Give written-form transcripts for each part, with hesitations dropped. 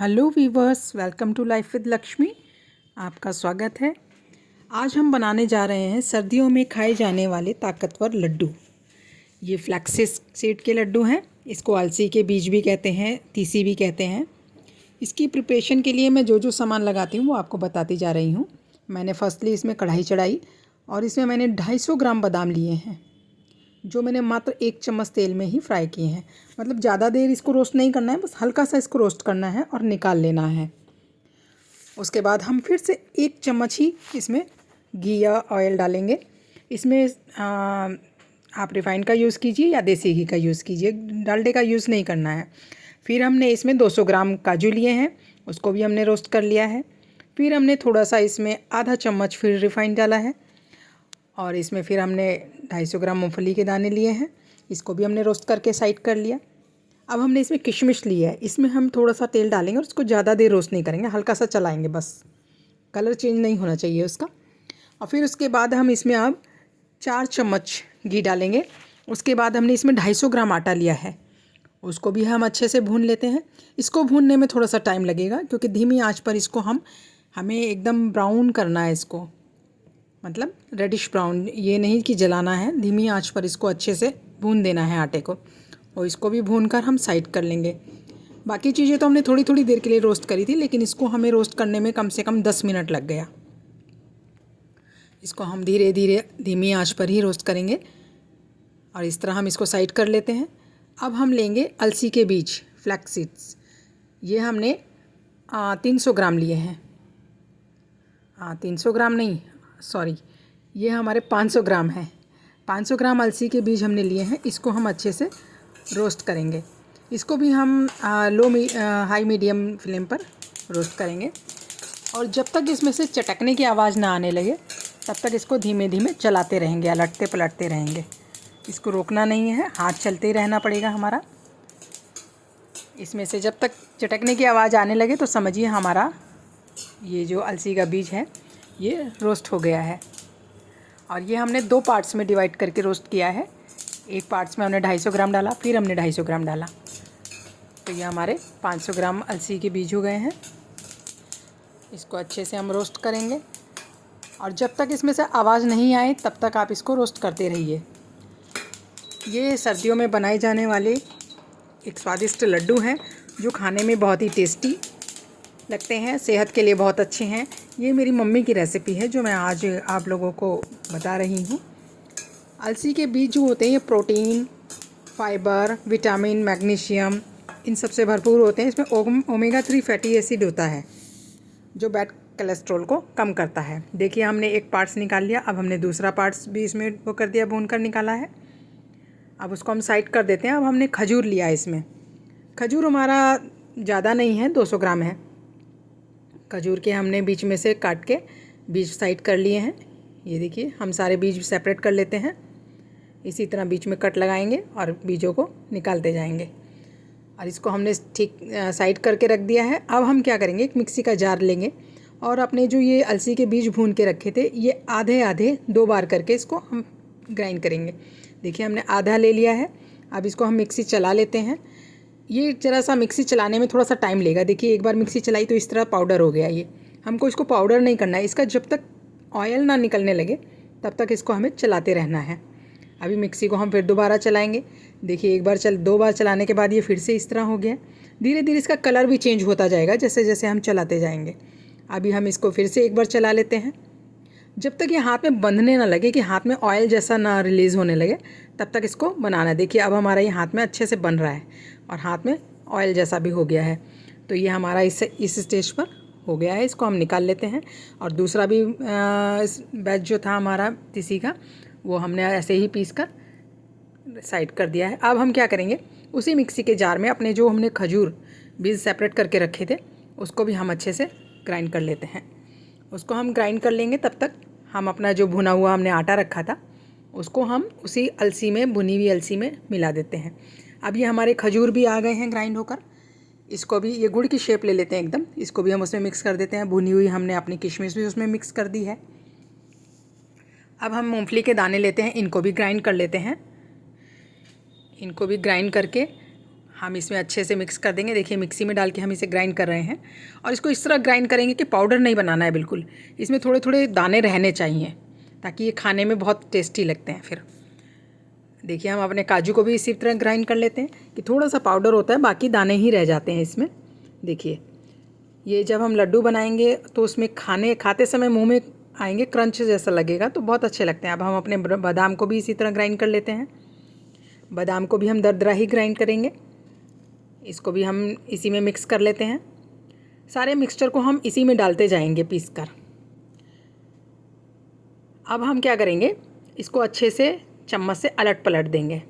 Hello viewers, welcome to life with Lakshmi. आपका स्वागत है। आज हम बनाने जा रहे हैं सर्दियों में खाए जाने वाले ताकतवर लड्डू। ये फ्लैक्स सीड के लड्डू हैं। इसको अलसी के बीज भी कहते हैं, तीसी भी कहते हैं। इसकी प्रिपरेशन के लिए मैं जो जो सामान लगाती हूँ वो आपको बताती जा रही हूँ। मैंने फर्स्टली इसमें कढ़ाई चढ़ाई और इसमें मैंने 250 ग्राम बादाम लिए हैं, जो मैंने मात्र 1 चम्मच तेल में ही फ्राई किए हैं। मतलब ज़्यादा देर इसको रोस्ट नहीं करना है, बस हल्का सा इसको रोस्ट करना है और निकाल लेना है। उसके बाद हम फिर से 1 चम्मच ही इसमें घी या ऑयल डालेंगे। इसमें आप रिफ़ाइंड का यूज़ कीजिए या देसी घी का यूज़ कीजिए, डालडे का यूज़ नहीं करना है। फिर हमने इसमें 200 ग्राम काजू लिए हैं, उसको भी हमने रोस्ट कर लिया है। फिर हमने थोड़ा सा इसमें आधा चम्मच फिर रिफ़ाइंड डाला है और इसमें फिर हमने 250 ग्राम मूंगफली के दाने लिए हैं, इसको भी हमने रोस्ट करके साइड कर लिया। अब हमने इसमें किशमिश ली है, इसमें हम थोड़ा सा तेल डालेंगे और उसको ज़्यादा देर रोस्ट नहीं करेंगे, हल्का सा चलाएंगे, बस कलर चेंज नहीं होना चाहिए उसका। और फिर उसके बाद हम इसमें अब 4 चम्मच घी डालेंगे। उसके बाद हमने इसमें 250 ग्राम आटा लिया है, उसको भी हम अच्छे से भून लेते हैं। इसको भूनने में थोड़ा सा टाइम लगेगा क्योंकि धीमी आंच पर इसको हमें एकदम ब्राउन करना है, इसको मतलब रेडिश ब्राउन, ये नहीं कि जलाना है। धीमी आंच पर इसको अच्छे से भून देना है आटे को, और इसको भी भूनकर हम साइड कर लेंगे। बाकी चीज़ें तो हमने थोड़ी थोड़ी देर के लिए रोस्ट करी थी, लेकिन इसको हमें रोस्ट करने में कम से कम 10 मिनट लग गया। इसको हम धीरे धीरे धीमी आंच पर ही रोस्ट करेंगे और इस तरह हम इसको साइड कर लेते हैं। अब हम लेंगे अलसी के बीज, फ्लैक्स सीड्स। ये हमने 300 ग्राम लिए हैं। 300 ग्राम नहीं, सॉरी, ये हमारे 500 ग्राम है। 500 ग्राम अलसी के बीज हमने लिए हैं। इसको हम अच्छे से रोस्ट करेंगे। इसको भी हम हाई मीडियम फ्लेम पर रोस्ट करेंगे, और जब तक इसमें से चटकने की आवाज़ ना आने लगे तब तक इसको धीमे धीमे चलाते रहेंगे, अलटते पलटते रहेंगे। इसको रोकना नहीं है, हाथ चलते ही रहना पड़ेगा हमारा। इसमें से जब तक चटकने की आवाज़ आने लगे तो समझिए हमारा ये जो अलसी का बीज है ये रोस्ट हो गया है। और ये हमने 2 पार्ट्स में डिवाइड करके रोस्ट किया है। एक पार्ट्स में हमने 250 ग्राम डाला, फिर हमने 250 ग्राम डाला, तो ये हमारे 500 ग्राम अलसी के बीज हो गए हैं। इसको अच्छे से हम रोस्ट करेंगे, और जब तक इसमें से आवाज़ नहीं आए तब तक आप इसको रोस्ट करते रहिए। ये सर्दियों में बनाए जाने वाले एक स्वादिष्ट लड्डू हैं, जो खाने में बहुत ही टेस्टी लगते हैं, सेहत के लिए बहुत अच्छे हैं। ये मेरी मम्मी की रेसिपी है जो मैं आज आप लोगों को बता रही हूँ। अलसी के बीज जो होते हैं ये प्रोटीन, फाइबर, विटामिन, मैग्नीशियम, इन सब से भरपूर होते हैं। इसमें ओमेगा 3 फैटी एसिड होता है जो बैड कोलेस्ट्रॉल को कम करता है। देखिए हमने एक पार्ट्स निकाल लिया, अब हमने दूसरा पार्ट्स भी इसमें वो कर दिया, भून कर निकाला है। अब उसको हम साइड कर देते हैं। अब हमने खजूर लिया है। इसमें खजूर हमारा ज़्यादा नहीं है, 200 ग्राम है। खजूर के हमने बीच में से काट के बीज साइड कर लिए हैं। ये देखिए, हम सारे बीज सेपरेट कर लेते हैं। इसी तरह बीच में कट लगाएंगे और बीजों को निकालते जाएंगे, और इसको हमने ठीक साइड करके रख दिया है। अब हम क्या करेंगे, एक मिक्सी का जार लेंगे और अपने जो ये अलसी के बीज भून के रखे थे ये आधे आधे 2 बार करके इसको हम ग्राइंड करेंगे। देखिए हमने आधा ले लिया है। अब इसको हम मिक्सी चला लेते हैं। ये ज़रा सा मिक्सी चलाने में थोड़ा सा टाइम लेगा। देखिए एक बार मिक्सी चलाई तो इस तरह पाउडर हो गया। ये हमको इसको पाउडर नहीं करना है, इसका जब तक ऑयल ना निकलने लगे तब तक इसको हमें चलाते रहना है। अभी मिक्सी को हम फिर दोबारा चलाएंगे। देखिए एक बार 2 बार चलाने के बाद ये फिर से इस तरह हो गया। धीरे धीरे इसका कलर भी चेंज होता जाएगा जैसे जैसे हम चलाते जाएंगे। अभी हम इसको फिर से एक बार चला लेते हैं। जब तक ये हाथ में बंधने ना लगे, कि हाथ में ऑयल जैसा ना रिलीज़ होने लगे, तब तक इसको बनाना है। देखिए अब हमारा ये हाथ में अच्छे से बन रहा है और हाथ में ऑयल जैसा भी हो गया है। तो ये हमारा इस स्टेज पर हो गया है। इसको हम निकाल लेते हैं। और दूसरा भी बैच जो था हमारा तीसी का, वो हमने ऐसे ही पीस कर साइड कर दिया है। अब हम क्या करेंगे, उसी मिक्सी के जार में अपने जो हमने खजूर बीज सेपरेट करके रखे थे उसको भी हम अच्छे से ग्राइंड कर लेते हैं। उसको हम ग्राइंड कर लेंगे। तब तक हम अपना जो भुना हुआ हमने आटा रखा था उसको हम उसी अलसी में, भुनी हुई अलसी में मिला देते हैं। अब ये हमारे खजूर भी आ गए हैं ग्राइंड होकर। इसको भी, ये गुड़ की शेप ले लेते हैं एकदम, इसको भी हम उसमें मिक्स कर देते हैं। भुनी हुई हमने अपनी किशमिश भी उसमें मिक्स कर दी है। अब हम मूंगफली के दाने लेते हैं, इनको भी ग्राइंड कर लेते हैं। इनको भी ग्राइंड करके हम इसमें अच्छे से मिक्स कर देंगे। देखिए मिक्सी में डाल के हम इसे ग्राइंड कर रहे हैं और इसको इस तरह ग्राइंड करेंगे कि पाउडर नहीं बनाना है बिल्कुल, इसमें थोड़े थोड़े दाने रहने चाहिए ताकि ये खाने में बहुत टेस्टी लगते हैं। फिर देखिए हम अपने काजू को भी इसी तरह ग्राइंड कर लेते हैं कि थोड़ा सा पाउडर होता है, बाकी दाने ही रह जाते हैं इसमें। देखिए ये जब हम लड्डू बनाएंगे तो उसमें खाते समय मुँह में आएंगे, क्रंच जैसा लगेगा, तो बहुत अच्छे लगते हैं। अब हम अपने बादाम को भी इसी तरह ग्राइंड कर लेते हैं। बादाम को भी हम दरदरा ही ग्राइंड करेंगे, इसको भी हम इसी में मिक्स कर लेते हैं। सारे मिक्सचर को हम इसी में डालते जाएंगे पीस कर। अब हम क्या करेंगे, इसको अच्छे से चम्मच से अलट पलट देंगे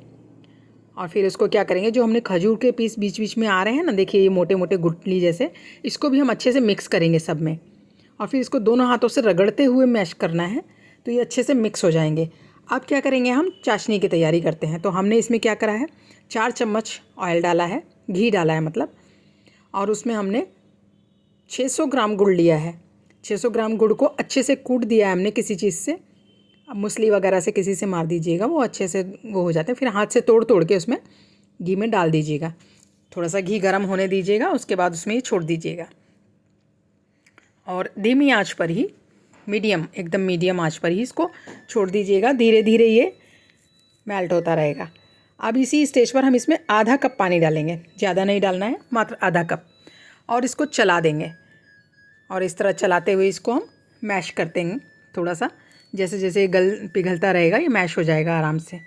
और फिर इसको क्या करेंगे, जो हमने खजूर के पीस बीच बीच में आ रहे हैं ना, देखिए ये मोटे मोटे गुठली जैसे, इसको भी हम अच्छे से मिक्स करेंगे सब में और फिर इसको दोनों हाथों से रगड़ते हुए मैश करना है, तो ये अच्छे से मिक्स हो जाएंगे। अब क्या करेंगे, हम चाशनी की तैयारी करते हैं। तो हमने इसमें क्या करा है, 4 चम्मच ऑयल डाला है, घी डाला है मतलब, और उसमें हमने 600 ग्राम गुड़ लिया है। 600 ग्राम गुड़ को अच्छे से कूट दिया है हमने किसी चीज़ से। अब मूसली वगैरह से किसी से मार दीजिएगा, वो अच्छे से वो हो जाते हैं। फिर हाथ से तोड़ तोड़ के उसमें घी में डाल दीजिएगा। थोड़ा सा घी गर्म होने दीजिएगा, उसके बाद उसमें ही छोड़ दीजिएगा और धीमी आंच पर ही, एकदम मीडियम आंच पर ही इसको छोड़ दीजिएगा। धीरे धीरे ये मेल्ट होता रहेगा। अब इसी स्टेज पर हम इसमें आधा कप पानी डालेंगे, ज़्यादा नहीं डालना है, मात्र आधा कप, और इसको चला देंगे। और इस तरह चलाते हुए इसको हम मैश करते हैं थोड़ा सा, जैसे जैसे पिघलता रहेगा ये मैश हो जाएगा आराम से।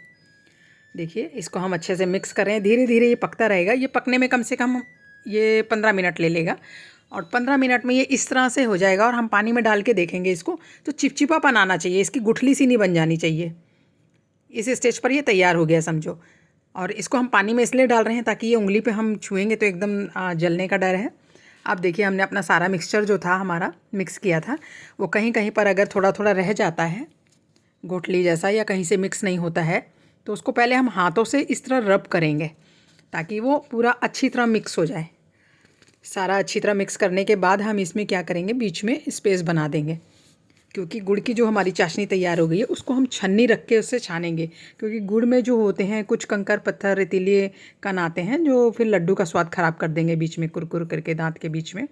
देखिए इसको हम अच्छे से मिक्स कर रहे हैं, धीरे धीरे ये पकता रहेगा। ये पकने में कम से कम ये 15 मिनट ले लेगा और 15 मिनट में ये इस तरह से हो जाएगा। और हम पानी में डाल के देखेंगे इसको, तो चिपचिपापन आना चाहिए, इसकी गुठली सी नहीं बन जानी चाहिए। इस स्टेज पर ये तैयार हो गया समझो। और इसको हम पानी में इसलिए डाल रहे हैं ताकि ये उंगली पे हम छुएंगे तो एकदम जलने का डर है। अब देखिए हमने अपना सारा मिक्सचर जो था हमारा मिक्स किया था, वो कहीं कहीं पर अगर थोड़ा थोड़ा रह जाता है गुठली जैसा या कहीं से मिक्स नहीं होता है, तो उसको पहले हम हाथों से इस तरह रब करेंगे ताकि वो पूरा अच्छी तरह मिक्स हो जाए। सारा अच्छी तरह मिक्स करने के बाद हम इसमें क्या करेंगे, बीच में स्पेस बना देंगे, क्योंकि गुड़ की जो हमारी चाशनी तैयार हो गई है उसको हम छन्नी रख के उससे छानेंगे। क्योंकि गुड़ में जो होते हैं कुछ कंकर पत्थर रेतीले कण आते हैं जो फिर लड्डू का स्वाद ख़राब कर देंगे बीच में, कुरकुर करके दांत के बीच में,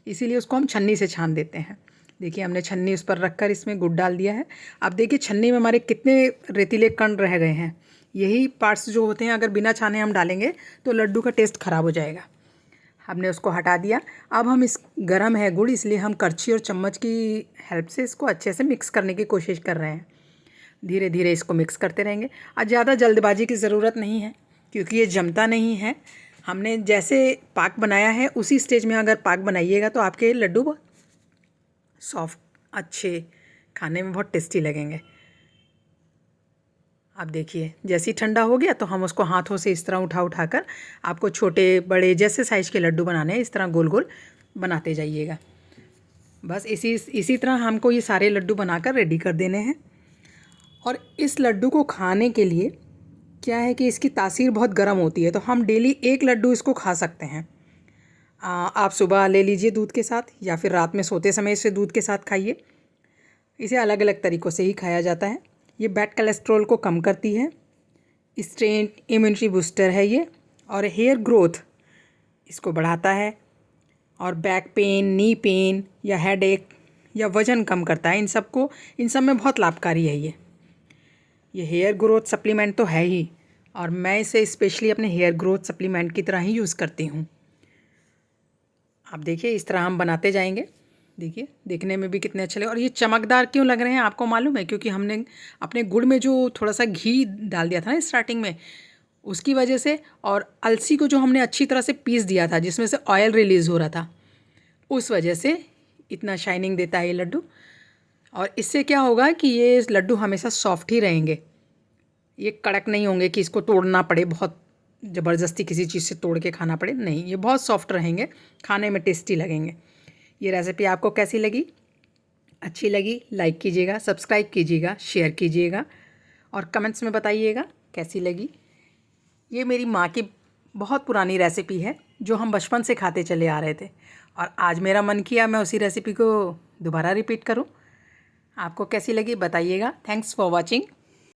इसीलिए उसको हम छन्नी से छान देते हैं। देखिए हमने छन्नी उस पर रख कर इसमें गुड़ डाल दिया है। अब देखिए छन्नी में हमारे कितने रेतीले कण रह गए हैं। यही पार्ट्स जो होते हैं अगर बिना छाने हम डालेंगे तो लड्डू का टेस्ट ख़राब हो जाएगा। हमने उसको हटा दिया। अब हम इस गरम है गुड़, इसलिए हम करछी और चम्मच की हेल्प से इसको अच्छे से मिक्स करने की कोशिश कर रहे हैं। धीरे धीरे इसको मिक्स करते रहेंगे और ज़्यादा जल्दबाजी की ज़रूरत नहीं है क्योंकि ये जमता नहीं है। हमने जैसे पाक बनाया है उसी स्टेज में अगर पाक बनाइएगा तो आपके लड्डू बहुत सॉफ्ट, अच्छे, खाने में बहुत टेस्टी लगेंगे। अब देखिए जैसे ही ठंडा हो गया तो हम उसको हाथों से इस तरह उठा कर, आपको छोटे बड़े जैसे साइज़ के लड्डू बनाने हैं इस तरह गोल गोल बनाते जाइएगा। बस इसी तरह हमको ये सारे लड्डू बनाकर रेडी कर देने हैं। और इस लड्डू को खाने के लिए क्या है कि इसकी तासीर बहुत गर्म होती है, तो हम डेली 1 लड्डू इसको खा सकते हैं। आप सुबह ले लीजिए दूध के साथ या फिर रात में सोते समय इसे दूध के साथ खाइए। इसे अलग अलग तरीक़ों से ही खाया जाता है। ये बैड कोलेस्ट्रॉल को कम करती है, स्ट्रेंथ इम्यूनिटी बूस्टर है ये, और हेयर ग्रोथ इसको बढ़ाता है, और बैक पेन, नी पेन या हेडेक या वज़न कम करता है। इन सब में बहुत लाभकारी है ये हेयर ग्रोथ सप्लीमेंट तो है ही, और मैं इसे स्पेशली अपने हेयर ग्रोथ सप्लीमेंट की तरह ही यूज़ करती हूँ। आप देखिए इस तरह हम बनाते जाएंगे। देखिए देखने में भी कितने अच्छे लगे, और ये चमकदार क्यों लग रहे हैं आपको मालूम है? क्योंकि हमने अपने गुड़ में जो थोड़ा सा घी डाल दिया था ना स्टार्टिंग में, उसकी वजह से, और अलसी को जो हमने अच्छी तरह से पीस दिया था जिसमें से ऑयल रिलीज़ हो रहा था, उस वजह से इतना शाइनिंग देता है ये लड्डू। और इससे क्या होगा कि ये लड्डू हमेशा सॉफ्ट ही रहेंगे, ये कड़क नहीं होंगे कि इसको तोड़ना पड़े, बहुत ज़बरदस्ती किसी चीज़ से तोड़ के खाना पड़े, नहीं, ये बहुत सॉफ्ट रहेंगे, खाने में टेस्टी लगेंगे। ये रेसिपी आपको कैसी लगी? अच्छी लगी लाइक कीजिएगा, सब्सक्राइब कीजिएगा, शेयर कीजिएगा और कमेंट्स में बताइएगा कैसी लगी। ये मेरी माँ की बहुत पुरानी रेसिपी है जो हम बचपन से खाते चले आ रहे थे, और आज मेरा मन किया मैं उसी रेसिपी को दोबारा रिपीट करूँ। आपको कैसी लगी बताइएगा। Thanks for watching.